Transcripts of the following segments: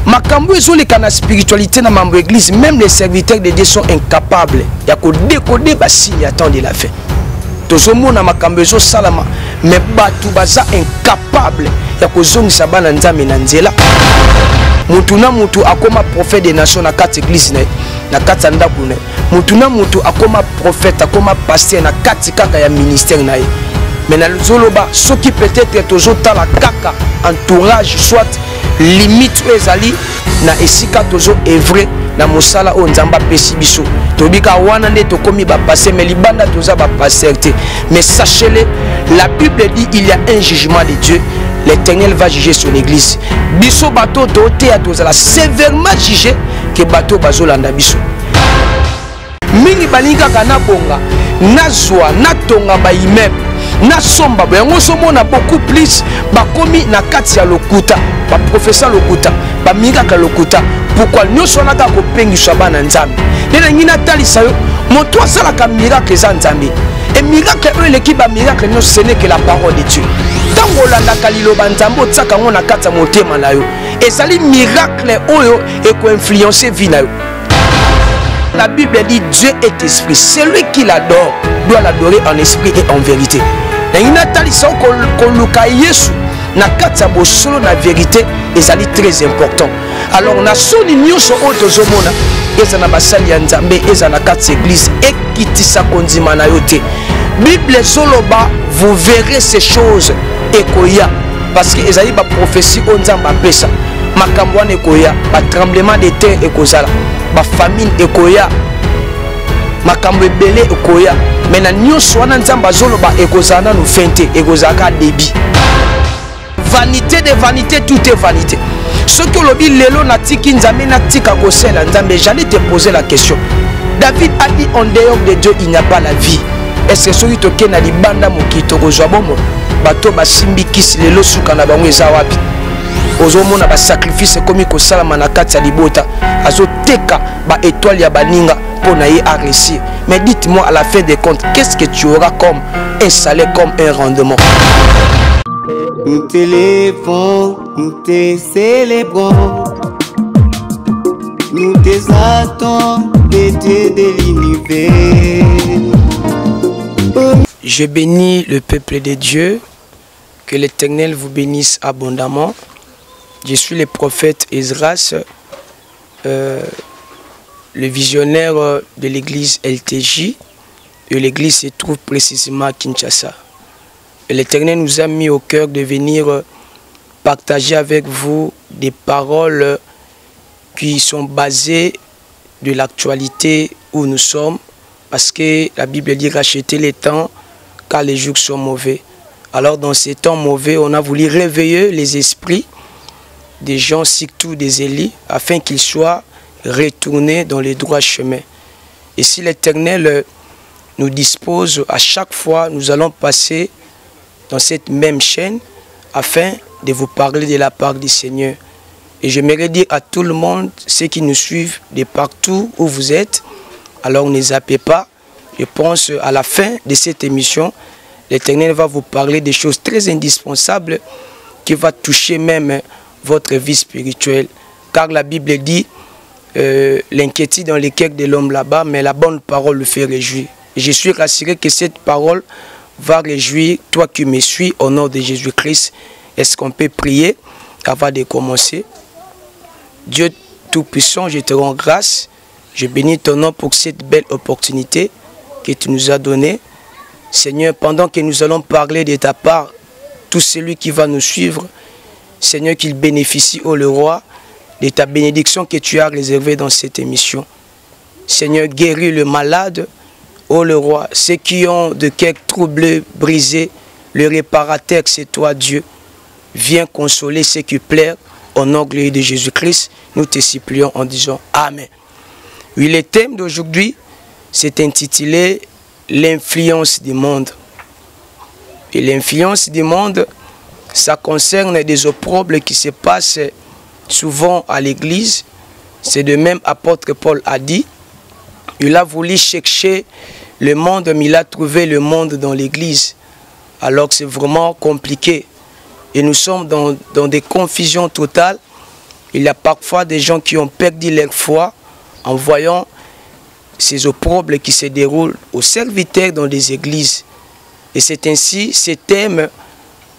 Makambo ezoleka na spiritualité na mambo église, même les serviteurs de Dieu sont incapables ya ko décoder ba signe à temps de la fin. Tozomona makambo ezo salama, mais batu baza incapable ya ko zongisa bana nzambe na nzela. Mutu na mutu akoma prophète des nations na kati église na kati ndaku na. Mutu na mutu akoma prophète, akoma pasteur na kati kaka ya ministère na ye. Mais na zoloba soki peut-être tozotala kaka entourage soit limite ezali na esika tozo evre na mosala o nzamba pesi biso tobika wana nde tokomi ba passer mais libanda toza ba passer te. Mais sachez-le, la Bible dit il y a un jugement de Dieu. L'Éternel va juger son église. Biso bato doté a tozala sévèrement jugé que bato bazolanda biso. Mingi balinga kana bonga nazwa natonga ba immeuble na somba yango somona beaucoup plus bakomi na kati ya lokuta ba professeur lokuta ba mingaka lokuta. Pourquoi nyoso naka ko pengiswa bana nzambe nena ngina talisa yo moto asala ka miracle za nzambe et miracle eleki ba miracle no ce n'est que la parole de Dieu. Tango landa kalilo banzambo tsaka ngona kata motema na yo ezali miracle oyo e ko influencer vie na yo. La Bible dit Dieu est esprit, celui qui l'adore doit l'adorer en esprit et en vérité. Na talisa ko luka Yesu na kati ya bosolo na vérité ezali très important. Alors na soni nyonso oyo tozomona eza na basali ya nzambe eza na kati église ekitisa kondima na yo te. Bible soloba vous verrez ces choses ekoya parce que ezali ba prophétie o nzamba pesa makambo wana ekoya ba tremblement de terre ekozala ba famine ekoya makambo ebele ekoya mais na nyonso wana nzamba zoloba ekozala no fente ekozaka débit. Vanité de vanité, tout est vanité. Ce que le dit lelo natiki nzambe natika kosela nzambe, j'allais te poser la question. David a dit en dehors de Dieu il n'y a pas la vie. Est-ce que celui toke na libanda mokito kozwa bomo bato basimbi kisi lelo suka na bango eza wapi? Ozomona ba sacrifice komi kosala manakati ya libota azoteka ba étoile ya baninga pour naye à réussir. Mais dites-moi à la fin des comptes, qu'est-ce que tu auras comme un salaire, comme un rendement? Nous t'élévons, nous te célébrons, nous t'exaltons, les dieux de l'univers. Je bénis le peuple de Dieu, que l'Éternel vous bénisse abondamment. Je suis le prophète Esdras, le visionnaire de l'église LTJ, et l'église se trouve précisément à Kinshasa. L'Éternel nous a mis au cœur de venir partager avec vous des paroles qui sont basées de l'actualité où nous sommes, parce que la Bible dit racheter les temps car les jours sont mauvais. Alors dans ces temps mauvais, on a voulu réveiller les esprits des gens, surtout des élites, afin qu'ils soient retournés dans les droits chemins. Et si l'Éternel nous dispose, à chaque fois, nous allons passer dans cette même chaîne afin de vous parler de la part du Seigneur. Et j'aimerais dire à tout le monde, ceux qui nous suivent de partout où vous êtes, alors ne zappez pas. Je pense à la fin de cette émission, l'Éternel va vous parler des choses très indispensables qui vont toucher même votre vie spirituelle. Car la Bible dit, l'inquiétude dans les cœurs de l'homme là-bas, mais la bonne parole le fait réjouir. Et je suis rassuré que cette parole va réjouir toi qui me suis au nom de Jésus-Christ. Est-ce qu'on peut prier avant de commencer? Dieu Tout-Puissant, je te rends grâce. Je bénis ton nom pour cette belle opportunité que tu nous as donnée. Seigneur, pendant que nous allons parler de ta part, tout celui qui va nous suivre, Seigneur, qu'il bénéficie, ô le roi, de ta bénédiction que tu as réservée dans cette émission. Seigneur, guéris le malade, ô le roi, ceux qui ont de cœur troublé, brisé, le réparateur, c'est toi, Dieu. Viens consoler ceux qui pleurent. Au nom glorieux de Jésus-Christ, nous te supplions en disant Amen. Oui, le thème d'aujourd'hui, c'est intitulé l'influence du monde. Et l'influence du monde, ça concerne des opprobles qui se passent souvent à l'église. C'est de même apôtre Paul a dit. Il a voulu chercher le monde, mais il a trouvé le monde dans l'église. Alors que c'est vraiment compliqué. Et nous sommes dans des confusions totales. Il y a parfois des gens qui ont perdu leur foi en voyant ces opprobles qui se déroulent aux serviteurs dans des églises. Et c'est ainsi, ce thème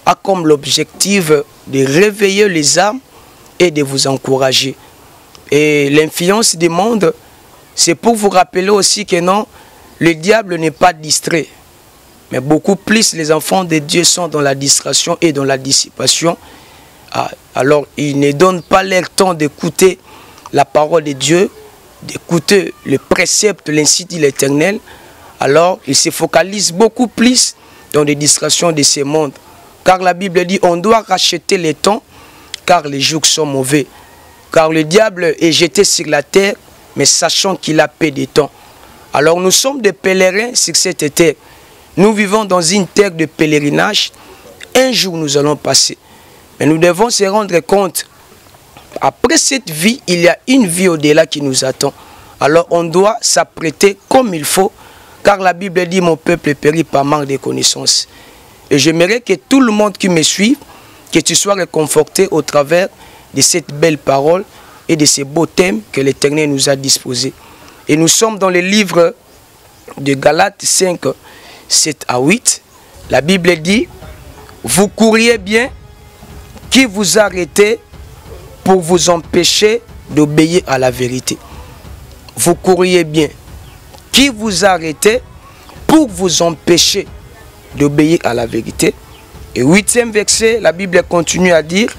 a comme l'objectif de réveiller les âmes et de vous encourager. Et l'influence du monde, c'est pour vous rappeler aussi que non, le diable n'est pas distrait. Mais beaucoup plus les enfants de Dieu sont dans la distraction et dans la dissipation. Alors, ils ne donnent pas leur temps d'écouter la parole de Dieu, d'écouter le précepte, l'ainsi dit l'Éternel. Alors, ils se focalisent beaucoup plus dans les distractions de ce monde. Car la Bible dit, on doit racheter les temps, car les jours sont mauvais. Car le diable est jeté sur la terre, mais sachant qu'il a peu de temps. Alors, nous sommes des pèlerins sur cette terre. Nous vivons dans une terre de pèlerinage. Un jour, nous allons passer. Mais nous devons se rendre compte, après cette vie, il y a une vie au-delà qui nous attend. Alors on doit s'apprêter comme il faut, car la Bible dit, mon peuple périt par manque de connaissances. Et j'aimerais que tout le monde qui me suive, que tu sois réconforté au travers de cette belle parole et de ces beaux thèmes que l'Éternel nous a disposés. Et nous sommes dans le livre de Galates 5, 7 à 8. La Bible dit, vous courriez bien, qui vous arrêtez pour vous empêcher d'obéir à la vérité. Vous courriez bien. Qui vous arrêtez pour vous empêcher d'obéir à la vérité. Et 8e verset, la Bible continue à dire,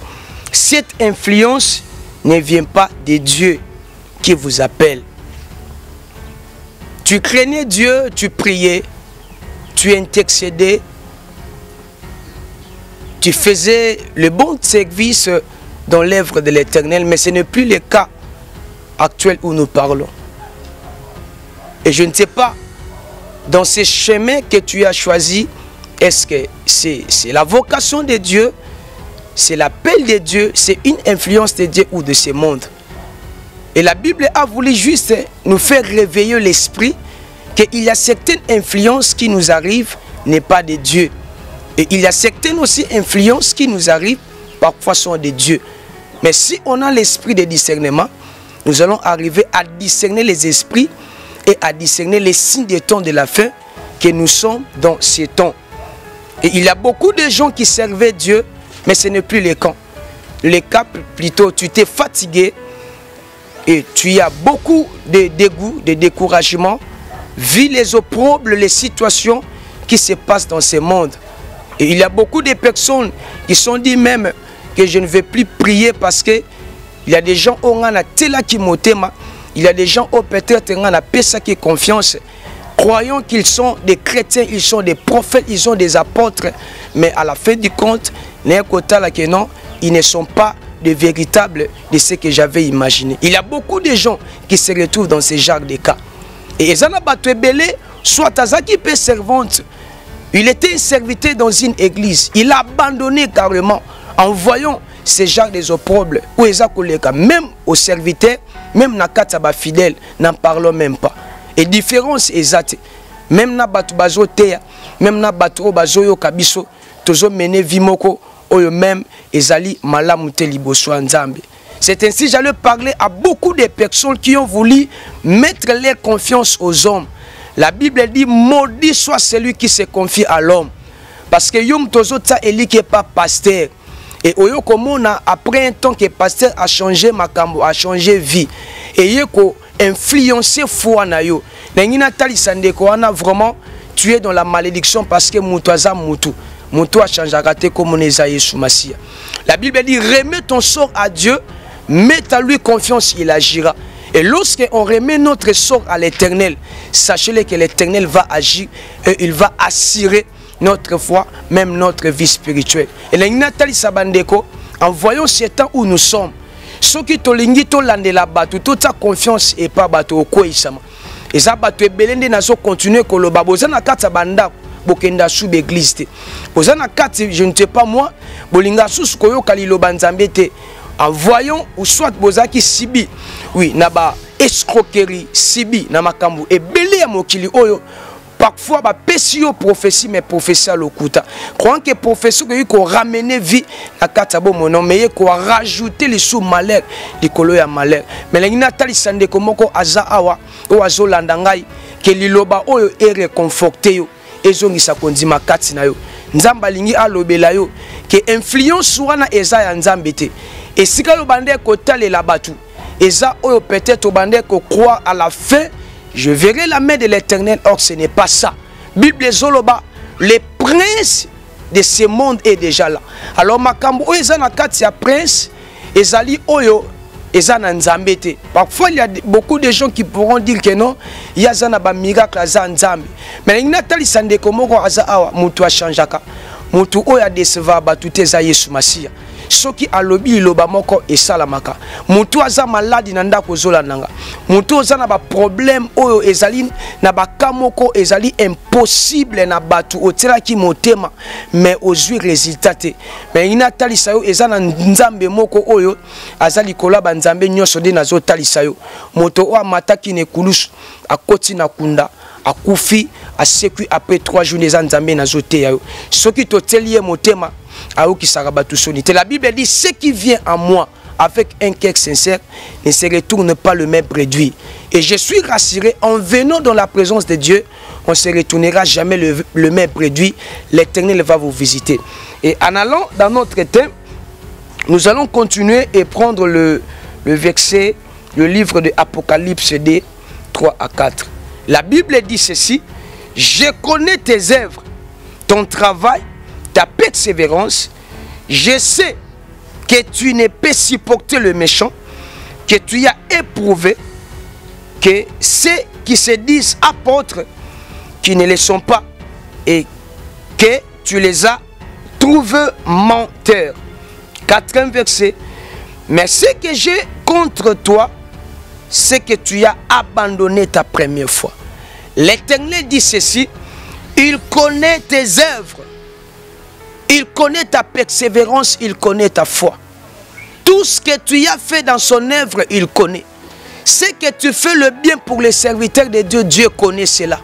cette influence ne vient pas de Dieu qui vous appelle. Tu craignais Dieu, tu priais, tu intercédais, tu faisais le bon service dans l'œuvre de l'Éternel, mais ce n'est plus le cas actuel où nous parlons. Et je ne sais pas, dans ces chemins que tu as choisis, est-ce que c'est la vocation de Dieu, c'est l'appel de Dieu, c'est une influence de Dieu ou de ce monde? Et la Bible a voulu juste nous faire réveiller l'esprit qu'il y a certaines influences qui nous arrivent, n'est pas de Dieu. Et il y a certaines aussi influences qui nous arrivent, parfois sont de Dieu. Mais si on a l'esprit de discernement, nous allons arriver à discerner les esprits et à discerner les signes des temps de la fin que nous sommes dans ces temps. Et il y a beaucoup de gens qui servaient Dieu, mais ce n'est plus le cas. Le cas plutôt, tu t'es fatigué et tu as beaucoup de dégoût, de découragement, vu les opprobles, les situations qui se passent dans ce monde. Et il y a beaucoup de personnes qui sont dit même que je ne vais plus prier parce que il y a des gens qui ont qui motema, il y a des gens qui peut-être ont confiance, croyant qu'ils sont des chrétiens, ils sont des prophètes, ils sont des apôtres, mais à la fin du compte, non, ils ne sont pas de véritables de ce que j'avais imaginé. Il y a beaucoup de gens qui se retrouvent dans ce genre de cas. Et ils ont soit Azaki peut servante. Il était serviteur dans une église. Il a abandonné carrément en voyant ces gens des opprobles. Même aux serviteurs, même na kataba fidèle, n'en parlons même pas. Et différence exacte. Même na batu bazo teya, même na batu bazo yo kabiso, tozo mene vimoko, oyo même ezali malamute liboso nzambe. C'est ainsi que j'allais parler à beaucoup de personnes qui ont voulu mettre leur confiance aux hommes. La Bible dit, maudit soit celui qui se confie à l'homme. Parce que yom tozo tsa eli qui n'est pas pasteur. Et oyo komona après un temps que pasteur a changé makambo, a changé vie. Et yeko influencé foi na yo. Nengina tali sandeko wana vraiment tu es dans la malédiction parce que mutu aza mutu. Mutu a changé raté comme on est Yesu Masia. La Bible dit, remets ton sort à Dieu, mets à lui confiance, il agira. Et lorsqu'on remet notre sort à l'Éternel, sachez-le que l'Éternel va agir et il va assurer notre foi, même notre vie spirituelle. Et l'Ignatali Sabandeko, en voyant ce temps où nous sommes, ceux qui tolingi tolande la batu, toute sa confiance et pas batu au koisama. Et ça batu belende naso continuer koloba bozana kata banda bokenda sous l'église. Bozana kata je ne sais pas moi, bolinga sous koyo kalilo banzambete. En voyant ou soit bozaki sibi, oui, naba escroquerie sibi na makambu et belé à mokili oyo parfois ba pesi yo prophétie mais prophétie à lokuta croyant que prophétie que ramener vie na katabo mono mais ko rajouter les sous malheur likolo ya malheur mais l'ingina tali sande komoko aza awa o azolanda ngai ke liloba oyo e réconforter yo ezongisa kondima kati na yo nzamba lingi alobela yo ke influence wana eza ya nzambe te esika yo bande ko talela batu eza oyo peut-être bande ko croire à la fin je verrai la main de l'Éternel. Or ce n'est pas ça. Bible zoloba le prince de ce monde est déjà là. Alors makambo oyo eza na kati ya prince ezali oyo eza na nzambe te. Parfois il y a beaucoup de gens qui pourront dire que non, il y a zana ba miracle aza nzambe. Mais il tali sande komoko aza awa mutu a changeaka. Mutu oyo a déceva batu te za Yesu Masia. Soki alobi iloba moko esalamaka. Mutu aza maladi na ndako zolandanga. Mutu aza na ba problème oyo ezali na ba kamoko ezali impossible na batu otelaki motema mais ozui résultat te. Mais ina talisa yo eza na nzambe moko oyo azali kolaba nzambe nyoso de nazo talisa yo. Moto o amataki ne kulusu akoti na kunda akufi asekui après 3 jours les nzambe nazo te yo. Soki totelie motema la Bible dit ce qui vient à moi avec un cœur sincère ne se retourne pas le même produit. Et je suis rassuré en venant dans la présence de Dieu, on ne se retournera jamais le même produit. L'Éternel va vous visiter. Et en allant dans notre thème, nous allons continuer et prendre le verset, le livre de Apocalypse D 3 à 4. La Bible dit ceci: je connais tes œuvres, ton travail, ta persévérance, je sais que tu ne peux supporter le méchant, que tu as éprouvé, que ceux qui se disent apôtres, qui ne le sont pas, et que tu les as trouvés menteurs. 4e verset. Mais ce que j'ai contre toi, c'est que tu as abandonné ta première foi. L'Éternel dit ceci: il connaît tes œuvres. Il connaît ta persévérance, il connaît ta foi. Tout ce que tu as fait dans son œuvre, il connaît. Ce que tu fais le bien pour les serviteurs de Dieu, Dieu connaît cela.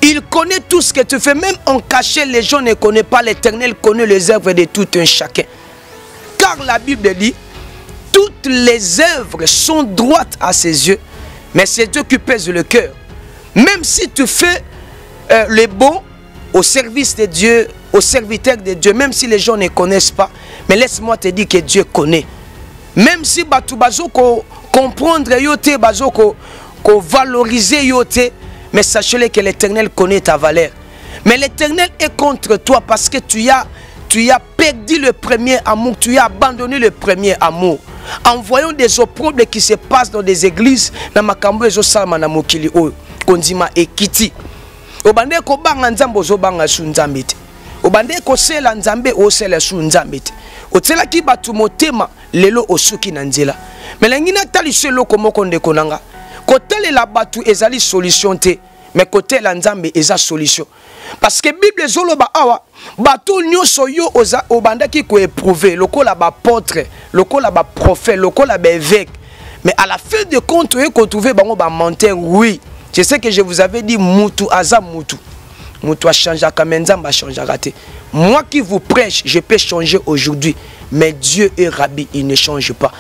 Il connaît tout ce que tu fais. Même en cachet, les gens ne connaissent pas. L'Éternel connaît les œuvres de tout un chacun. Car la Bible dit, toutes les œuvres sont droites à ses yeux, mais c'est Dieu qui pèse le cœur. Même si tu fais le bon au service de Dieu, aux serviteurs de Dieu, même si les gens ne connaissent pas, mais laisse-moi te dire que Dieu connaît. Même si batu bazo ko comprendre yote, bazo ko valoriser yote, mais sachez-le que l'Éternel connaît ta valeur. Mais l'Éternel est contre toi parce que tu as perdu le premier amour, tu as abandonné le premier amour. En voyant des opprobles qui se passent dans des églises, na makambo ezo salama na mokili oyo, kondima ekiti. Obande ko banga nzambe ozo banga su nzambe te. Obande ko sela nzambe o sela su nzambe te. Otela ki batu motema lelo osuki na nzela. Melengina tali selo komoko ndeko nanga. Kotele la batu ezali solution te, mais côté la nzambe eza solution. Parce que Bible zoloba awa batu nyoso yo oza obanda ki ko éprouver lokola ba apôtre, lokola ba prophète, lokola ba évêque. Mais à la fin de compte ko trouver bango ba menteur, oui. Je sais que je vous avais dit Moutou Aza Moutou. Moutou a changé quand même, Nzamba a changé raté. Moi qui vous prêche, je peux changer aujourd'hui. Mais Dieu est Rabbi, il ne change pas.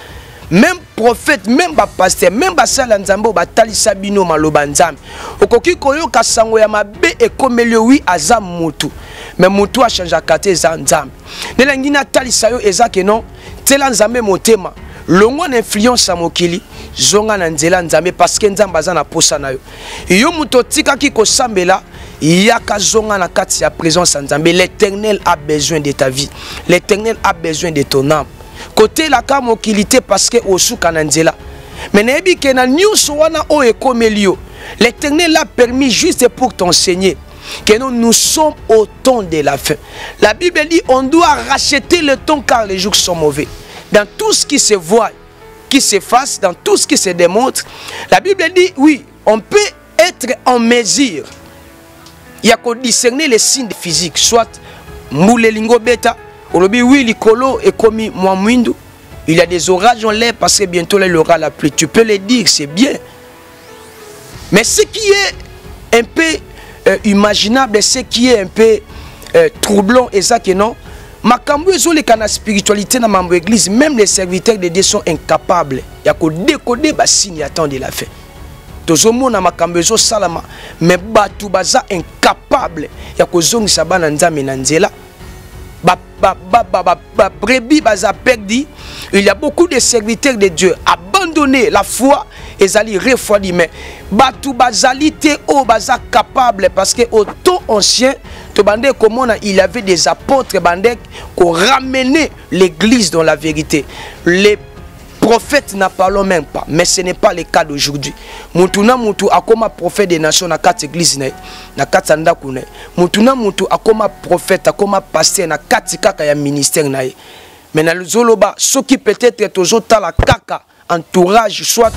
Même prophète, même pasteur, même basala Nzambo, batali sabino maloba Nzambe. Okoki koyo kasango ya mabe e komele oui Aza Moutou. Mais Moutou a changé raté Nzambe. Nelangina tali sayo ezake non, tela Nzambe motema. Longo n'influence à mokili zonga na nzela nzambe parce que nzamba za na posa na yo yo muto tika ki ko sambela yaka zonga na kati ya présence nzambe. L'Éternel a besoin de ta vie, l'Éternel a besoin de ton âme côté la ka mokilité parce que osuka na nzela mais nebi ke na nyuso wana o ekomelio. L'Éternel l'a permis juste pour t'enseigner que nous sommes au temps de la fin. La Bible dit on doit racheter le temps car les jours sont mauvais. Dans tout ce qui se voit, qui s'efface, dans tout ce qui se démontre, la Bible dit, oui, on peut être en mesure. Il y a qu'à discerner les signes physiques, soit moulelingo beta, oui, l'icolo est commis mouamouindou. Il y a des orages en l'air parce que bientôt il y aura la pluie. Tu peux le dire, c'est bien. Mais ce qui est un peu imaginable, ce qui est un peu troublant et ça que non. Makambo ezoleka na spiritualité na mambo église, même les serviteurs de Dieu sont incapables ya ko décoder ba signe ya temps de la fin. Tozomona makambo ezo salama, mais batu baza incapable ya ko zongisa bana nzambe na nzela. Brebis baza perdu. Il y a beaucoup de serviteurs de Dieu abandonné la foi et zali refroidi, mais batu bazali te o baza capable parce que au temps ancien il y avait des apôtres qui ont ramené l'église dans la vérité. Les prophètes n'en parlent même pas, mais ce n'est pas le cas d'aujourd'hui. Mutuna mutu akoma prophète des nations na quatre églises na quatre ndakune. Mutuna mutu akoma prophète akoma pasteur na quatre kaka ya ministère na. Mais na zoloba ce qui peut-être tozota la kaka entourage soit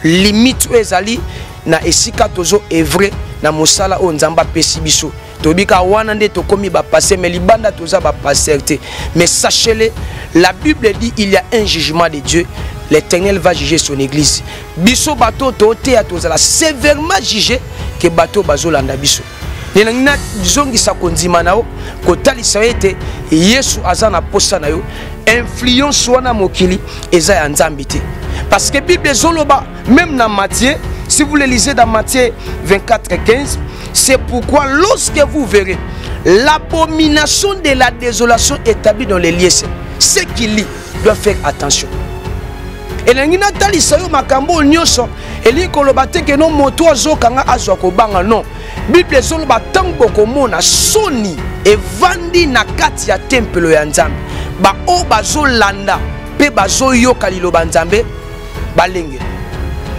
limite ezali na esika tozo evre na mosala o nzamba pesi biso. Tobika wana nde tokomi ba passer mais libanda toza ba passer te. Mais sachez-le, la Bible dit il y a un jugement de Dieu. L'Éternel va juger son église. Biso bato tote atozala sévèrement jugé que bato bazolanda biso. Nena zongi sa kondima nao kotalisa ete Yesu azana posa na yo influence wana mokili eza ya nzambe te. Parce que Bible zoloba même dans Matthieu, si vous le lisez dans Matthieu 24:15, c'est pourquoi lorsque vous verrez l'abomination de la désolation établie dans les lieux saints, ceux qui lisent doivent faire attention. Et l'engina talisa yo makambo nyoso eli kolobate ke no moto azokanga azwa ko banga non. Bible zoloba tango komona soni e vandi na kati ya temple ya Nzambe. Ba o bazolanda pe bazoyoka liloba Nzambe balenge.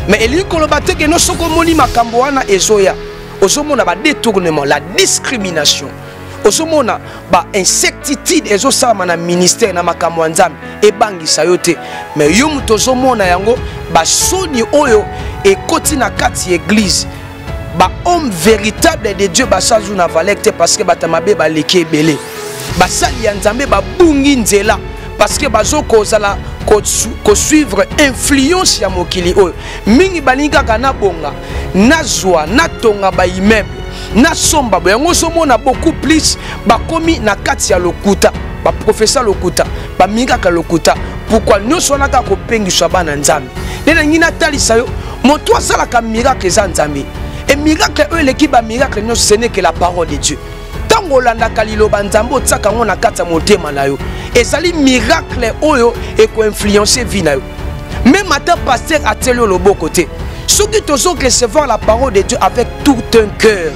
Mais eli kolobate ke no soko moni makambo wana ezoya. Osomona ba détournement, la discrimination. Osomona ba insecticide ezosama na ministère na makambo ya Nzambe ebangisa yo te. Mais yo muto ozomona yango ba soni oyo ekoti na kati église. Ba homme véritable de Dieu ba sazu na valeur te parce que batamabe ba leki ebele. Ba sali ya Nzambe ba bungi nzela parce que bazo kozala ko suivre influence ya mokili oyo. Mingi balinga kana bonga nazwa natonga ba immeuble na somba yango somona beaucoup plus bakomi na kati ya lokuta ba professeur lokuta ba minga ka lokuta. Pourquoi nous sommes ka ko pengisa bana Nzambe nena ngina talisa yo moto asala ka miracle za Nzambe et miracle eux l'équipe ba miracle non ce n'est que la parole de Dieu. Tango landa kalilo banzambe otsaka ngona kata motema na yo ezali miracle oyo et ko influencer vie na yo. Même ata pasteur a telo le beau côté. Ceux qui t'osent recevoir la parole de Dieu avec tout un cœur,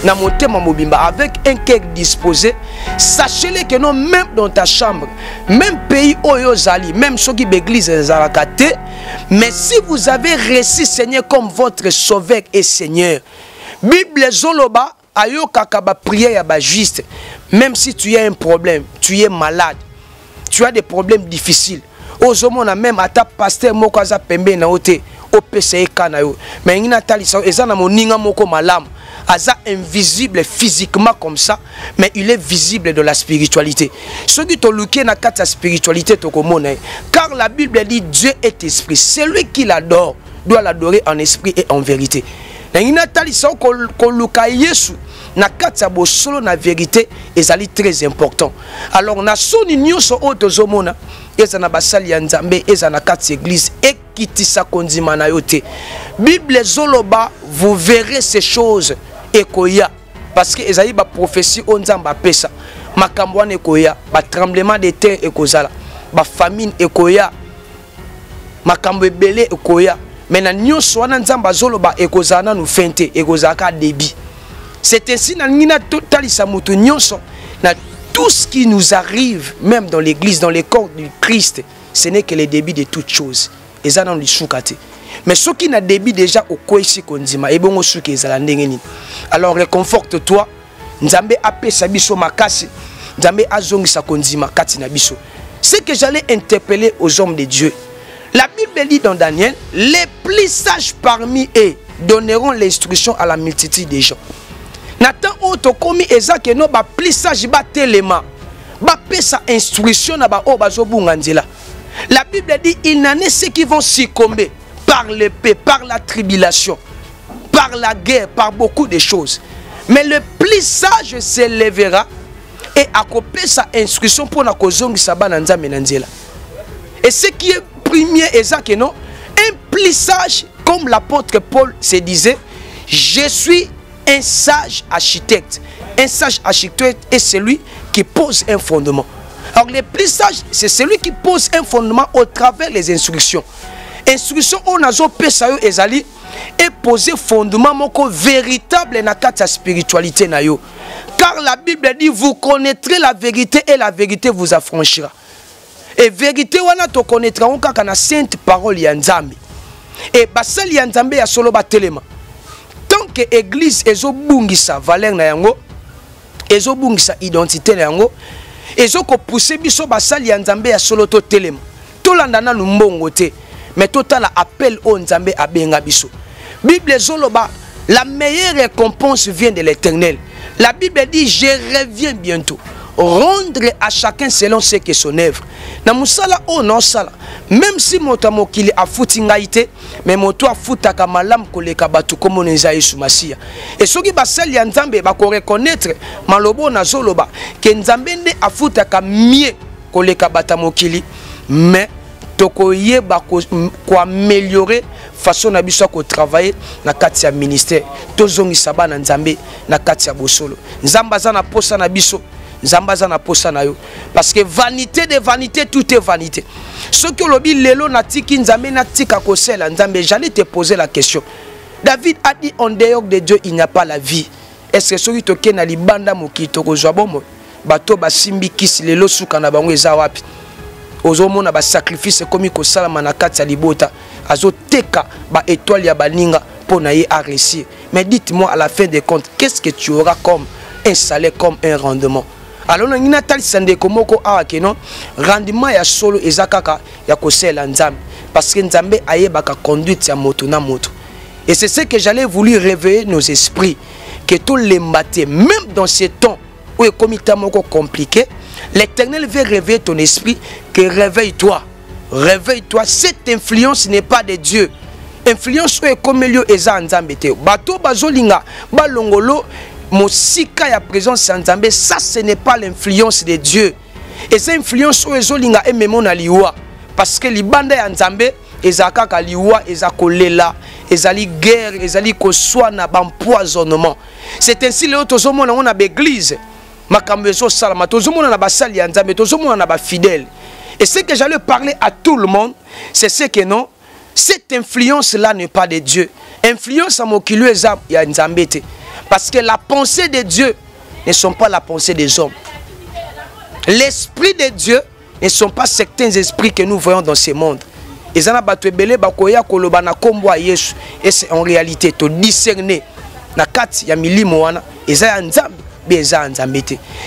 avec un cœur disposé, sachez-le que non, même dans ta chambre, même pays oyo zali, même ceux qui l'église zarakate, mais si vous avez reçu Seigneur comme votre sauveur et Seigneur, Bible zoloba ayo kakaba prière ya ba juste, même si tu as un problème, tu es malade, tu as des problèmes difficiles, ozomona même ata pasteur moko aza pembe na ote opese kana yo mais ngina talisa ezana moninga moko malamu aza invisible physiquement comme ça mais il est visible dans la spiritualité. Ce qui to luké na kata spiritualité to komona car la Bible dit Dieu est esprit, celui qui l'adore doit l'adorer en esprit et en vérité. Ngina talisa ko luka Yesu na kata bo solo na vérité ezali très important. Alors na soni nyoso otozomona ezana basali ya Nzambe ezana kati église ekitisa kondima na yote. Bible zoloba vous verrez ces choses ekoya parce que ezali ba prophétie o Nzamba pesa makambo wana ekoya ba tremblement de terre ekozala ba famine ekoya makambo ebele ekoya mais na nyoso wana Nzamba zoloba ekozana nu fente ekozaka débit. C'est ainsi na ngina totalisa mutu nyoso na tout ce qui nous arrive, même dans l'église, dans les corps du Christ, ce n'est que le débit de toutes choses. Et ça dans le soukate. Mais ceux qui n'a débit déjà au koisi kondima, et bon au souke ezala ndengeni. Alors réconforte-toi. Nzambe ape sabiso makasi, Nzambe azongi sa kondima kati na biso. C'est que j'allais interpeller aux hommes de Dieu. La Bible dit dans Daniel, les plus sages parmi eux donneront l'instruction à la multitude des gens. Nathan auto komi ezake no ba plus sage ba telema ba pesa instruction na ba o bazobunga nzela. La Bible dit il n'en est ceux qui vont succomber par l'épée, par la tribulation, par la guerre, par beaucoup de choses. Mais le plus sage s'élèvera et accomplit sa instruction pour la kozongi sabana nzambe nanzela. Et ce qui est premier est ça que non, un plus sage, comme l'apôtre Paul se disait, je suis un sage architecte. Un sage architecte est celui qui pose un fondement. Alors le plus sage, c'est celui qui pose un fondement au travers des instructions. Instruction on a pesayo ezali et poser fondement moko véritable na kati ya spiritualité na yo. Car la Bible dit vous connaîtrez la vérité et la vérité vous affranchira. Et vérité wana to connaîtra on kaka na sainte parole ya Nzambe. Et basali ya Nzambe ya solo ba telema. Tant que église ezo bungisa valeur na yango, ezo bungisa identité na yango, ezo ko pousser biso basali ya Nzambe ya solo to telema. To landana lumbongo te, mais total appel au Nzambe abenga biso. Bible zoloba, la meilleure récompense vient de l'Éternel. La Bible dit je reviens bientôt. Rendre à chacun selon ce que son œuvre. Na musala o non sala. Même si motamo kili a foutingaïté, mais moto a foutaka malam koleka batu komo neza Yesu Masia. Et soki basali ya Nzambe ba ko reconnaître malobo na zoloba que Nzambe nde a foutaka mieux koleka batamo kili, mais toko yeba ko améliorer façon na biso ko travailler na kati ya ministère. Tozongi sabana Nzambe na kati ya bosolo. Nzamba za na posa na biso. Zambaza na posa na yo. Parce que vanité de vanité, tout est vanité. Ce que l'obi lelo na tiki Nzambe na tika kosela Nzambe, j'allais te poser la question. David a dit en dehors de Dieu il n'y a pas la vie. Est-ce que celui toke na libanda mokito kozwa bomo bato basimbi kisi lelo suka na bango eza wapi? Ozomona ba sacrifice komi ko salama na kati ya libota, azo teka ba étoile ya baninga pour na ye a réussir. Mais dites-moi à la fin des comptes, qu'est-ce que tu auras comme un salaire, comme un rendement? Alors on a tali sande komoko awa kenon rendement ya solo ezakaka ya kosela Nzambe parce que Nzambe ayebaka conduite ya moto na moto. Et c'est ce que j'allais voulu réveiller nos esprits que tout l'embâté même dans ces temps où est comité moko compliqué, l'Éternel veut réveiller ton esprit que réveille-toi. Réveille-toi, cette influence n'est pas de Dieu. Influence où est comme lieu eza Nzambe te. Bato bazolinga balongolo Mosika ya présence en Nzambe, ça ce n'est pas l'influence de Dieu. Et cette influence où ezolinga ememo na liwa parce que libanda ya Nzambe ezaka ka liwa ezakolela, ezali guerre, ezali koswana bampoisonnement. C'est ainsi le tozomona on a l'église makambo ezo salama, tozomona na basali ya Nzambe, tozomona na ba fidèle. Et ce que j'allais parler à tout le monde, c'est ce que non, cette influence là n'est pas de Dieu. Influence à mokilo eza ya Nzambe te. Parce que la pensée de Dieu ne sont pas la pensée des hommes. L'esprit de Dieu ne sont pas certains esprits que nous voyons dans ce monde. Et c'est en réalité de discerner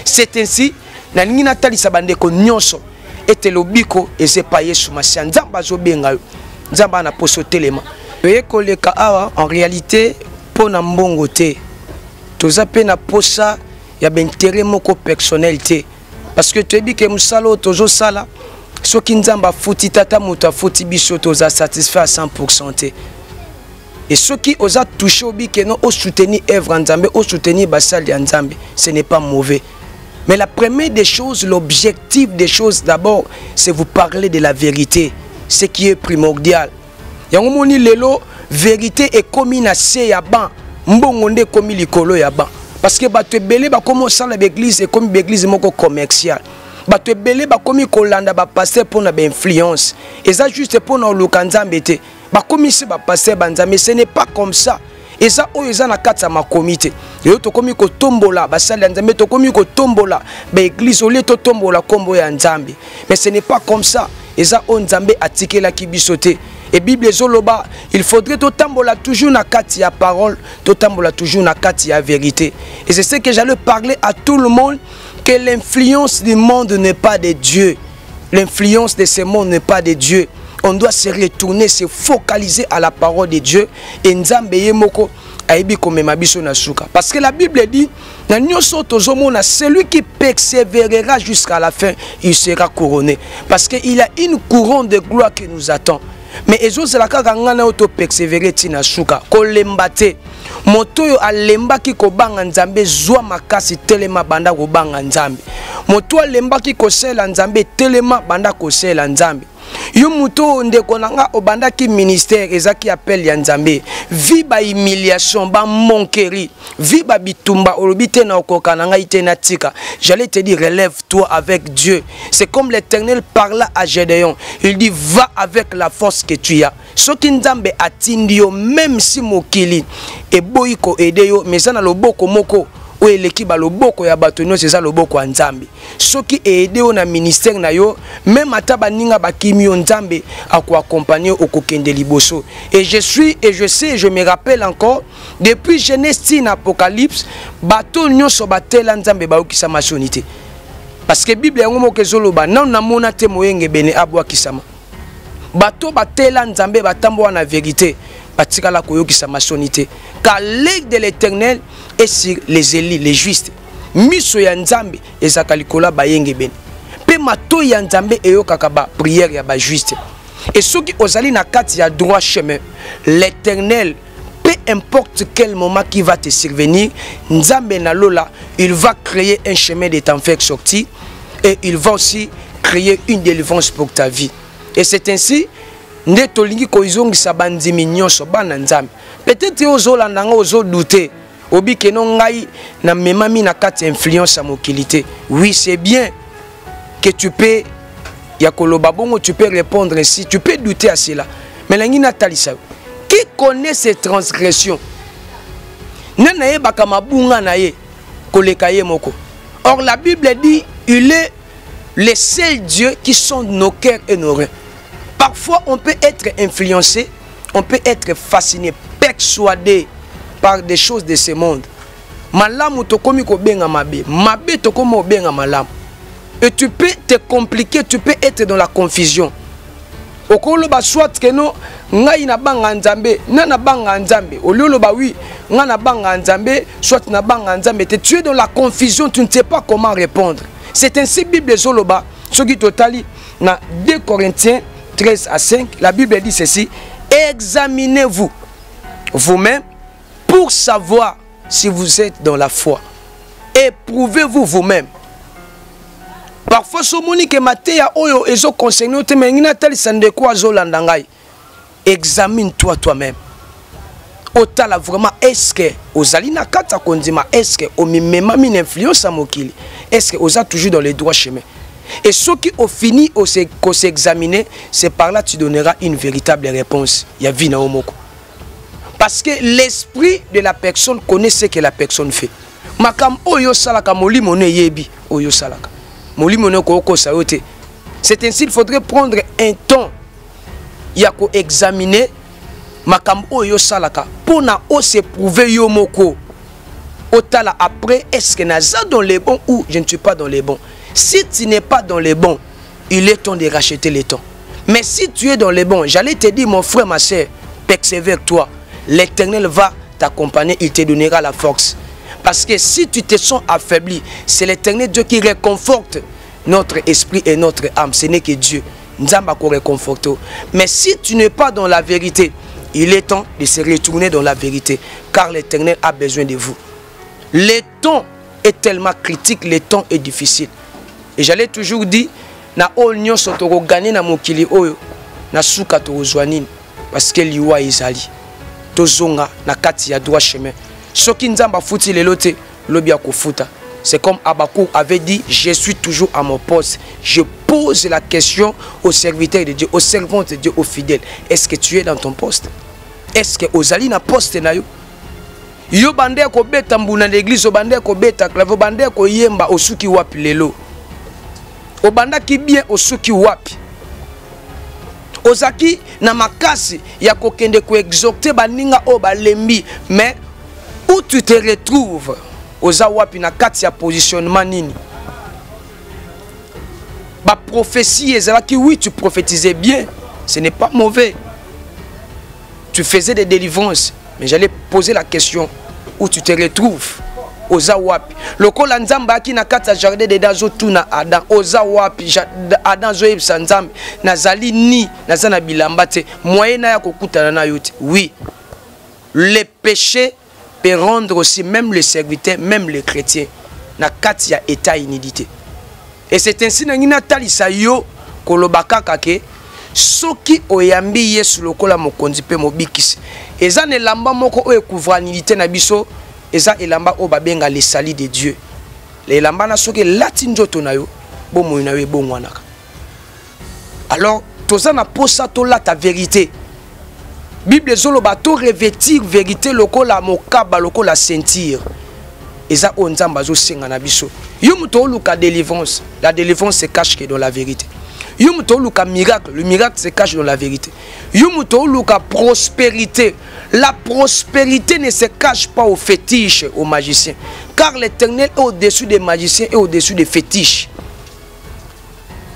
c'est ainsi en réalité pour mbongo te. Toza pe na posa ya b'intérêt moko personnalité parce que tu dis que musalo tozo sala soki Nzamba futi tata muta futi biso toza satisfait à 100% te. Et ceux qui osent toucher au bique non au soutenir œuvre Nzambe, au soutenir basal ya Nzambe, ce n'est pas mauvais. Mais la première des choses, l'objectif des choses d'abord, c'est vous parler de la vérité, ce qui est primordial. Yango moni lelo vérité est comme na se ya ban. Mbongonde comme likolo ya ba parce que bato belé ba comme ça l'église et comme l'église moko commercial bato belé ba comme kolanda ba passer pour na ba influence et ça juste pour na lukanzambe te ba comme ici ba passer banza mais ce n'est pas comme ça et ça o eza na kata ma comité et to comme ko tombola ba sala nzambe to comme ko tombola ba église au lieu to tombola kombo ya nzambe mais ce n'est pas comme ça et ça on nzambe atikela kibisote. Et Bible zoloba, il faudrait totambola toujours na kati ya parole, totambola toujours na kati ya vérité. Et c'est ce que j'allais parler à tout le monde, que l'influence du monde n'est pas de Dieu. L'influence de ce monde n'est pas de Dieu. On doit se retourner, se focaliser à la parole de Dieu. Et Nzambe yemoko aibi komema biso na suka. Parce que la Bible dit, na nyonso tozomona celui qui persévérera jusqu'à la fin, il sera couronné. Parce qu'il y a une couronne de gloire qui nous attend. mais ezozela kaka ngana oto persévérer tina suka kolemba te moto oyo alembaki kobanga nzambe zwa makasi telema banda kobanga nzambe moto alembaki kosela nzambe telema banda kosela nzambe yo moto ndeko nanga obandaki ministère ezaki appel ya nzambe vi ba humiliation ba monkeri vi ba bitumba olobi te na okoka nanga ite na tika j'allais te dire relève-toi avec Dieu. C'est comme l'Éternel parla à Gédéon, il dit va avec la force que tu as. Soki nzambe atindi yo même si mokili e boyi ko ede yo mais ça na loboko moko o eleki ba loboko ya bato no c'est ça loboko ya nzambe soki ede yo na ministère na yo même ata baninga bakimi yo nzambe ako accompagner okokende liboso. Et je sais je me rappelle encore depuis Genèse na Apocalypse bato nyonso batela nzambe ba okisa masonité parce que Bible yango moko ezoloba na mona te moyenge bene abwa kisama bato batela nzambe batambo na vérité batikala koyokisa masonité car l'œil de l'Éternel est sur les élus les justes miso ya nzambe ezaka likola bayenge bene pe mato ya nzambe eyokaka ba prière ya ba juste et soki ozali na kati ya droit chemin l'Éternel peu importe quel moment qui va te survenir nzambe na lola il va créer un chemin de t'en faire sortir et il va aussi créer une délivrance pour ta vie. Et c'est ainsi nde tolingi ko izongisa bandimi nyonso bana nzambe peut-être ozolanda nga ozodouter obi keno ngai na memami na kati influence à mokilité. Oui, c'est bien que tu peux yakoloba bongo tu peux répondre ainsi, tu peux douter à cela. Mais langi natalisa qui connaît ces transgressions nana ye bakamabunga na ye koleka ye moko. Or la Bible dit il est le seul Dieu qui sonde nos cœurs et nos reins. Parfois, on peut être influencé, on peut être fasciné, persuadé par des choses de ce monde. Malamu tokomi ko benga mabe, mabe tokomo benga malamu. Et tu peux te compliquer, tu peux être dans la confusion. Okolo ba soit que non, ngai na banga nzambe, na banga nzambe. Ololo ba oui, nga na banga nzambe, soit na banga nzambe. Tu es dans la confusion, tu ne sais pas comment répondre. C'est ainsi Bible zoloba, ce qui totali na 2 Corinthiens 13 à 5, la Bible dit ceci: examinez-vous vous-même pour savoir si vous êtes dans la foi. Éprouvez-vous vous-même. Parfois, ce monique matéa oyo ezo conseille te mengina tel sande kwa zolanda ngai. Examine-toi toi-même. Otala vraiment est-ce que ozali na kata kondima, est-ce que omimema min influence à mokili, est-ce que oza toujours dans les droits chemins. Et ce qui au fini au s'examiner, c'est par là que tu donneras une véritable réponse. Il y a vie na omoko. Parce que l'esprit de la personne connaît ce que la personne fait. Makam oyo salaka molimo ne yebi oyo salaka. Molimo ne ko saote. C'est ainsi il faudrait prendre un temps yako examiner makam oyo salaka pour na se prouver yo moko. Otala après est-ce que naza dans les bons ou je ne suis pas dans les bons. Si tu n'es pas dans les bons, il est temps de racheter les temps. Mais si tu es dans les bons, j'allais te dire mon frère, ma soeur, persévère toi. L'Éternel va t'accompagner, il te donnera la force. Parce que si tu te sens affaibli, c'est l'Éternel Dieu qui réconforte notre esprit et notre âme. Ce n'est que Dieu. Nzamba ko réconforte. Mais si tu n'es pas dans la vérité, il est temps de se retourner dans la vérité. Car l'Éternel a besoin de vous. Le temps est tellement critique, le temps est difficile. Et j'allais toujours dire, na onyo sotoro gagner na mokili oyo, na suka to ozwanini, parce que liwa izali. Tozonga na kati ya droit chemin. Soki nzamba futi lelote, lobi akofuta. C'est comme Abakouk avait dit, je suis toujours à mon poste. Je pose la question aux serviteurs de Dieu, aux servantes de Dieu, aux fidèles. Est-ce que tu es dans ton poste? Est-ce que ozali na poste na yo? Yo bande ko beta mbuna l'église, bande ko beta clave, bande ko yemba osuki wapi lelo. Obanda ki bien osuki wapi. Ozaki na makasi ya kokende ko exhorter baninga o balembi, mais où tu te retrouves oza wapi na kati ya positionnement nini. Ba prophétie ezalaki oui tu prophétisais bien, ce n'est pas mauvais. Tu faisais des délivrances, mais j'allais poser la question où tu te retrouves. oza wapi lokola nzambe aki na kati ya jardin d'Eden zo tuna Adam oza wapi Adam zo yebisa nzambe nazali ni naza na bilamba te moyen na ya kokutana na yo te. Oui, le péché peut rendre aussi même les serviteurs, même les chrétiens na kati ya état inédité. Et c'est ainsi na ngina talisa yo kolobaka kake soki oyambi Yesu lokola mokonzi pe mobikisi eza ne lamba moko o ekuvranilité na biso eza elamba o babenga les salis de Dieu. Les lamba na soki lati nzoto na yo bomo na yo bongwanaka. Alors toza na posa to la ta vérité. Bible zoloba to revêtir vérité lokola mokaba lokola ceinture. Eza o nzamba zo senga na biso. Yo muto luka délivrance, la délivrance se cache que dans la vérité. Yo muto luka miracle, le miracle se cache dans la vérité. Yo muto luka prospérité, la prospérité ne se cache pas aux fétiches, aux magiciens, car l'Éternel est au-dessus des magiciens et au-dessus des fétiches.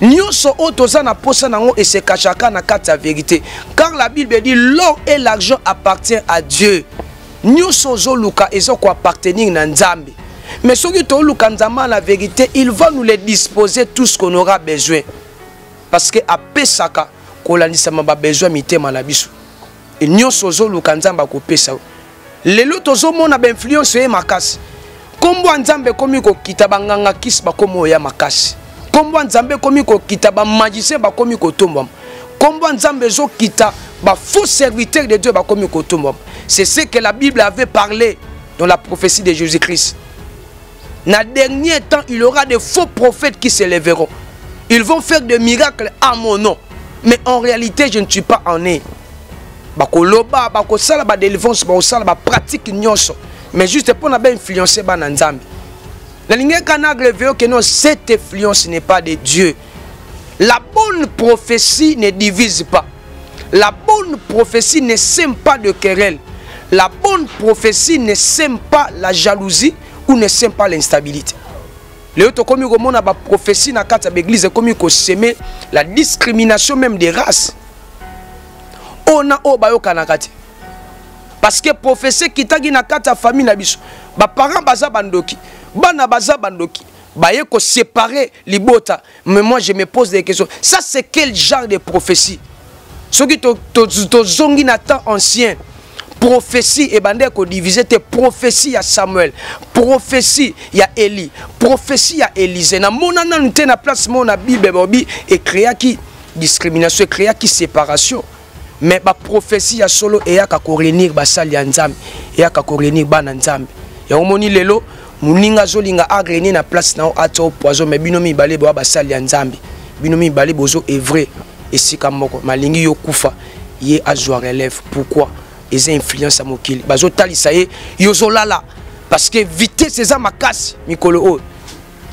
Nyonso otoza na posa nango et se kachaka na kati ya vérité, car la Bible dit l'or et l'argent appartient à Dieu. Nyonso zo luka ezo ko appartenir na Nzambe. Mais soki to luka Nzamba la vérité, il va nous les disposer tout ce qu'on aura besoin. Parce que a pesaka kolandisa maba besoin mitema na biso. Et nyonso zo luka Nzamba ko pesa. Lelo tozo mona ba influence e makasi. Kombo Nzambe komi ko kitabanganga kisi ba komo ya makasi. Kombo Nzambe komi ko kita ba magicien ba komi ko tomba. Kombo Nzambe zo kita ba faux serviteur de Dieu ba komi ko tomba. C'est ce que la Bible avait parlé dans la prophétie de Jésus-Christ. Dans dernier temps, il y aura des faux prophètes qui se lèveront. Ils vont faire des miracles à mon nom. Mais en réalité, je ne suis pas en eux. Bakoloba, bakosala ba délivrance, bakosala ba pratique nyonso. Mais juste pour n'a pas influencer ba Nzambe. La ligne canagre veut que non, cette influence n'est pas de Dieu. La bonne prophétie ne divise pas. La bonne prophétie ne sème pas de querelle. La bonne prophétie ne sème pas la jalousie ou ne sème pas l'instabilité. Les autres comme on a prophétie dans la l'église comme il s'aimer la discrimination même des races. On a obayo kanakati. Parce que prophétie qui t'a dit na kata famille na biso. Ba parents baza bandoki. Bana baza bandoki. Baye ko séparer libota. Mais moi je me pose des questions. Ça c'est quel genre de prophétie? Ce qui to zongi na temps ancien. Prophétie et bande ko diviser te prophétie à Samuel, prophétie ya Élie, prophétie à Élisée. Na monana nte na place mon na Bible bobi et créa qui discrimination, créa qui séparation. Mais ba prophétie ya solo et ya ka ko réunir ba sali ya Nzambe, et ya ka ko réunir ba na Nzambe. Ya omoni lelo muninga zolinga agréner na place na ato poison mais binomi balé ba sali ya Nzambe. Binomi balé bozo est vrai et si kamoko malingi yo kufa ye azwa relève. Pourquoi? Ils influencent à mokili bazo talisa ye yozolala parce que vitesse c'est ça makasi mikolo o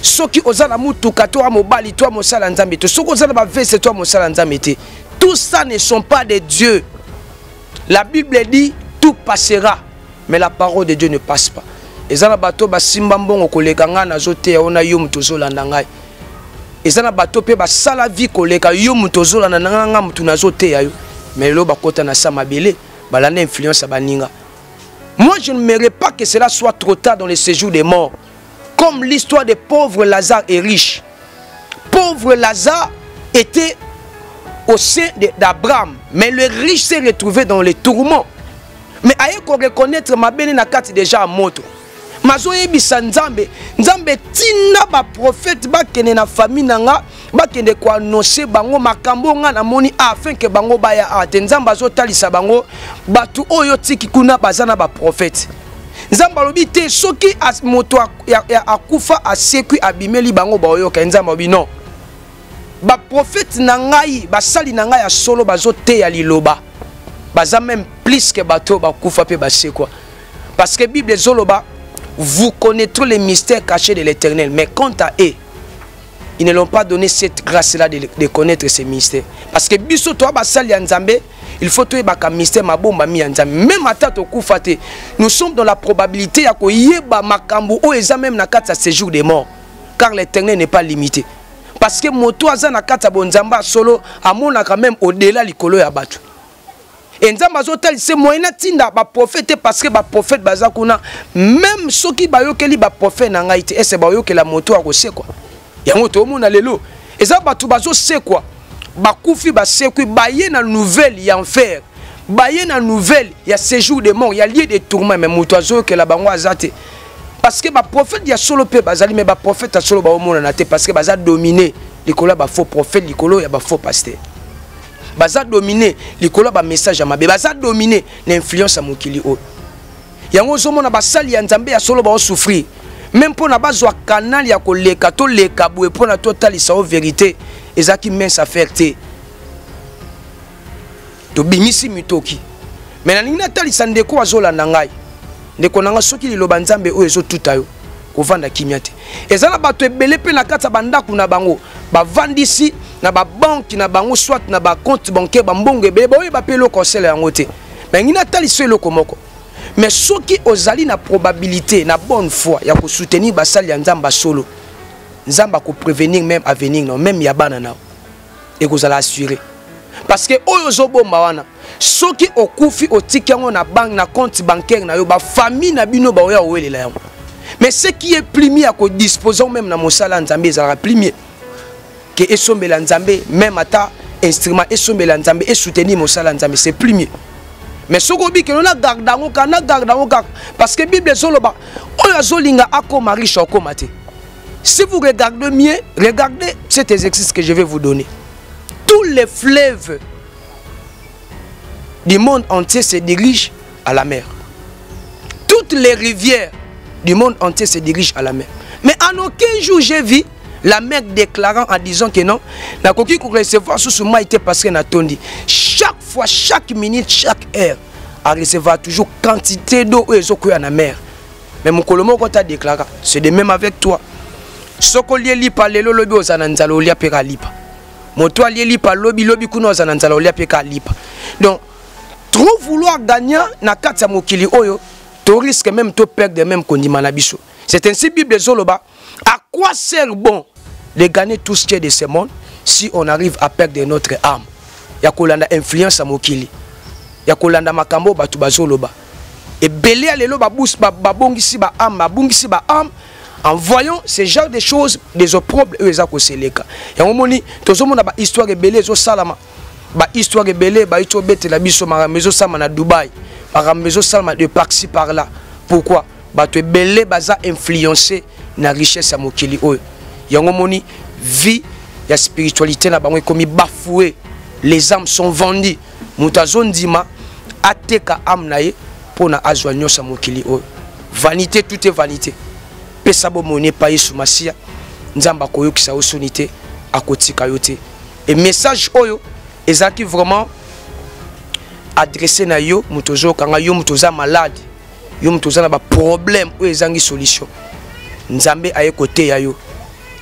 soki ozala mutuka to mobali to mosala Nzambe to soki ozala ba veste to mosala Nzambe te, tout ça ne sont pas de Dieu. La Bible dit tout passera mais la parole de Dieu ne passe pas. Ezana bato ba simba mbongo koleka nga na zote ona yo muto zolanda ngai. Ezana bato pe ba sala vie koleka yo muto zolanda nga muto na zote ya yo mais lo bakota na sama belé. Influence à baninga. Moi je ne m'aimerais pas que cela soit trop tard dans le séjour des morts. Comme l'histoire des pauvres Lazare et riche. Pauvre Lazare était au sein d'Abraham, mais le riche s'est retrouvé dans les tourments. Mais aïe qu'on reconnaître ma belle na carte déjà à moto. Mazoye bisa Nzambe, Nzambe tina ba prophète ba kene na famille nanga, ba kende ko annoncer bango makambo nga na moni afin que bango ba ya ate. Nzambe azotalisa bango batu oyo tiki kuna bazana ba prophète. Nzambe lobi te soki moto akufa asekui abimeli bango ba oyo ka Nzambe lobi non. Ba prophète nangai ba sali nangai ya solo bazote ya liloba. Baza même plus que bato ba kufa pe ba sekwa. Parce que Bible zoloba vous connaîtrez les mystères cachés de l'Éternel. Mais quant à eux, ils ne l'ont pas donné cette grâce-là de connaître ces mystères. Parce que biso toi basali ya Nzambe, il faut toi baka mystère mabomba mi ya Nzambe. Même à tato kufate, nous sommes dans la probabilité ya ko yeba makambo o eza même na kata séjour des morts. Car l'Éternel n'est pas limité. Parce que moto aza na kata bonzamba solo amona quand même au-delà likolo ya batu. Et nzamba zotal c'est moyen tinda ba prophète parce que ba prophète baza kuna même soki ba yokeli ba prophète na ngai te ese ba yokela moto akose quoi. Yango to mona lelo. Eza batu bazo se quoi. Ba kufi ba se quoi ba ye na nouvelle ya enfer. Ba ye na nouvelle ya séjour de mort, ya lieu de tourment mais moto azo que la bango azate. Parce que ba prophète ya solo pe bazali mais ba prophète solo ba omona na te parce que baza dominer likolo ba faux prophète likolo ya ba faux pasteur. Baza dominer likolo ba message ya mabe baza dominer l'influence à mokili o. Yango zomona basali ya nzambe ya solo ba souffrir. Même pour na bazwa canal ya koleka to leka boue pour na total sa vérité ezaki mince affaire te. To bimisi mitoki. Mais na nina tali sandeko azolanda ngai. Ndeko nanga soki liloba nzambe o ezo tutayo kovanda kimia te. Ezala bato ebele pe na kata bandaku na bango bavandisi na ba banque na bango soit na ba compte bancaire ba mbongo ebele ba oyeba pe lo conseil yango te. Mais ngina tali so eloko moko. Mais soki ozali na probabilité na bonne foi ya ko soutenir basali ya nzamba solo. Nzamba ko prévenir même à venir non même ya bana na. Et ko zala assurer. Parce que oyo zobomba wana soki okufi otiki yango na banque na compte bancaire na yo ba famille na bino ba oya owelela yango. Mais ce qui est premier à ko disposer même na mosala nzambe ezala premier que esombela nzambe même ata instrument esombela nzambe et soutenir mosala nzambe c'est premier. Mais soko bi que on a garde dango kana garde dango parce que Bible zoloba oyo azolinga akoma riche akoma te. Si vous regardez mieux, regardez cet exercice que je vais vous donner. Tous les fleuves du monde entier se dirigent à la mer. Toutes les rivières du monde entier se dirigent à la mer. Mais en aucun jour j'ai vu la mer déclarant en disant que non, la coquille qu'on recevoir sous moi était parce que n'attendu. Chaque fois, chaque minute, chaque heure, à recevoir toujours quantité d'eau et eaux à la mer. Mais mon colomo quand a déclaré, c'est de même avec toi. Ce qu'on lit par les lobby aux ananzalo lia peka lipa. Mon toi lit par lobby kuno aux ananzalo lia peka lipa. Donc, trop vouloir gagner na katsa mokili oyo, tu risques même de perdre de même condiment na biso. C'est ainsi Bible zoloba. À quoi sert bon de gagner tout ce qui est de ce monde si on arrive à perdre notre âme? Ya kolanda influence à mokili. Ya kolanda makambo batu bazoloba. Et belé alelo babous babongisi ba âme, babongisi ba âme. En voyant ce genre de choses, des opprobes, eux, ils ont seleka. Ya omoni, tozomona ba histoire belé zo salama. Ba histoire belé, ba ito bete la biso mazo sama na Dubaï. Mazo salama de par-ci par-là. Pourquoi? Ba to belé baza influencé na richesse à mokili oyo. Ya omoni, vie, ya spiritualité na bango comme bafoué. Les âmes sont vendues. Moutazon dima ateka âme nae pour na azwanyo sa mokili oyo. Vanité, tout est vanité. Pesabo moné paye sous masia nzamba koyokisa osonité akotika yote. Et message oyo ezaki vraiment adressé na yo mutozo kanga yo mutoza malade yo mutoza na ba problème oyo ezangi solution nzambe aye côté ya yo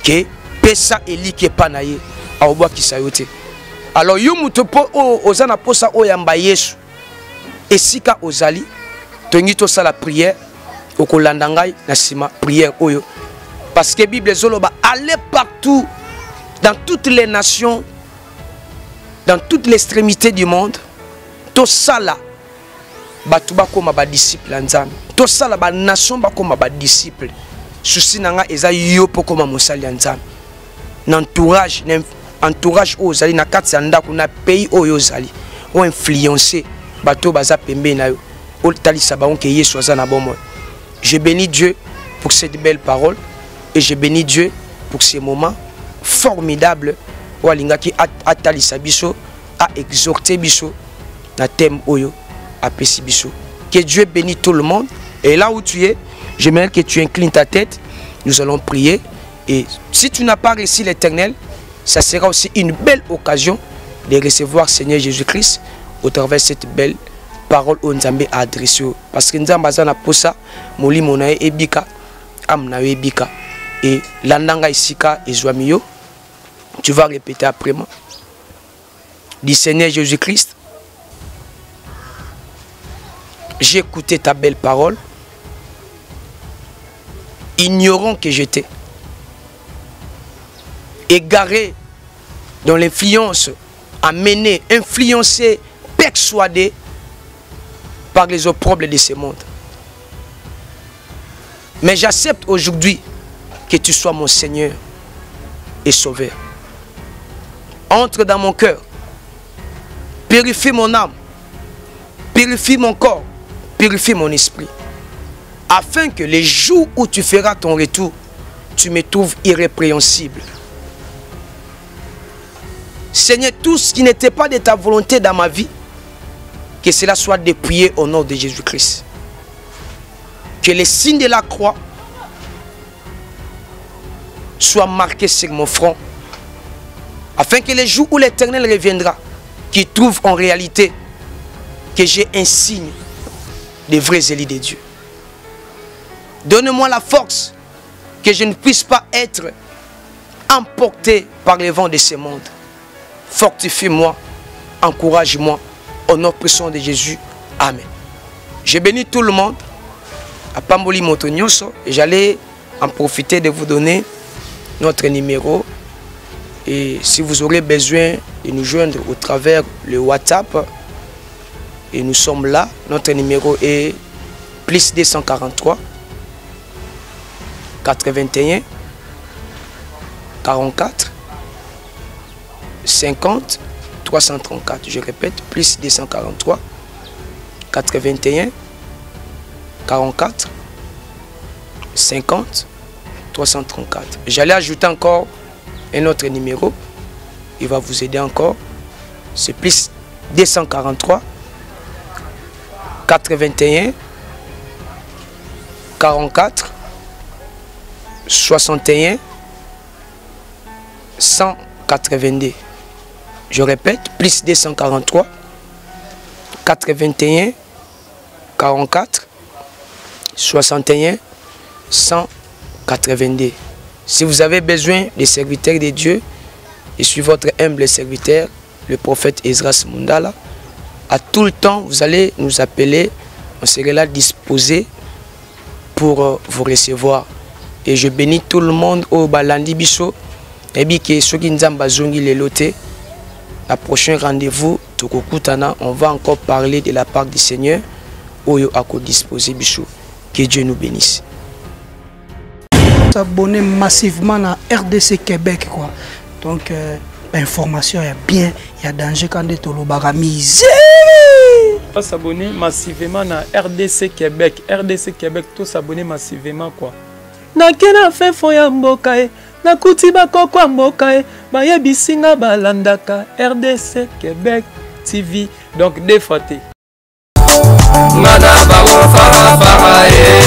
ke pesa elike pa na ye aobwa kisa yote. Alors yo mutopo ozana posa oyamba Yesu esika ozali tongi to sala prière okolanda ngai na sima prière oyo parce que Bible zoloba allez partout dans toutes les nations dans toutes les extrémités du monde to sala batu bakoma ba disciple nzambe to sala ba nation bakoma ba disciple souci nanga eza yo pokoma mosali nzambe n'entourage entourage ozali na kati ya ndako na pays oyo ozali o influencer bato baza pembe na yo o talisa ba onke Yesu azana bomo. Je bénis Dieu pour cette belle parole et je bénis Dieu pour ces moments formidables où alingaki atalisa biso a exhorté biso na thème oyo a pesi biso. Que Dieu bénisse tout le monde et là où tu es, j'aimerais que tu inclines ta tête. Nous allons prier et si tu n'as pas reçu l'Éternel, ça sera aussi une belle occasion de recevoir Seigneur Jésus-Christ au travers de cette belle parole au Nzambe adressé parce que Nzambe azana posa molimo na ebika amna ebika et landanga isika ezwamiyo. Tu vas répéter après moi. Dis Seigneur Jésus-Christ, j'ai écouté ta belle parole, ignorant que j'étais égaré dans l'influence, amené, influencé, persuadé par les opprobles de ce monde. Mais j'accepte aujourd'hui que tu sois mon Seigneur et Sauveur. Entre dans mon cœur, purifie mon âme, purifie mon corps, purifie mon esprit, afin que les jours où tu feras ton retour, tu me trouves irrépréhensible. Seigneur, tout ce qui n'était pas de ta volonté dans ma vie, que cela soit dépouillé au nom de Jésus-Christ. Que les signes de la croix soient marqués sur mon front, afin que les jours où l'Éternel reviendra, qu'il trouve en réalité que j'ai un signe des vrais élus de Dieu. Donne-moi la force que je ne puisse pas être emporté par les vents de ce monde. Fortifie-moi, encourage-moi, au nom puissant de Jésus. Amen. Je bénis tout le monde à Pamboli Motonyoso et j'allais en profiter de vous donner notre numéro. Et si vous aurez besoin de nous joindre au travers le WhatsApp, et nous sommes là, notre numéro est plus 243 81 44 50 334. Je répète, plus 243 81 44 50 334. J'allais ajouter encore un autre numéro, il va vous aider encore. C'est plus 243 81 44 61 182. Je répète, plus 243 81 44 61 182. Si vous avez besoin des serviteurs de Dieu, je suis votre humble serviteur, le prophète Esdras Mundala. À tout le temps, vous allez nous appeler, on sera là disposé pour vous recevoir. Et je bénis tout le monde au Balandi Biso. Et bien que ceux qui nous ont bazongi les lotés, la prochaine rendez-vous, on va encore parler de la part du Seigneur. Oyo ako disposé Biso. Que Dieu nous bénisse. S'abonner massivement à RDC Québec quoi. Donc information est bien, il y a danger quand tu le bagamise. Pas s'abonner massivement à RDC Québec. RDC Québec, tout s'abonner massivement quoi. Na kena fait foya mboka e, na kutiba kokwa mboka e, ba yebisinga balandaka RDC Québec TV. Donc défaté. Mana ba wo fara fara e.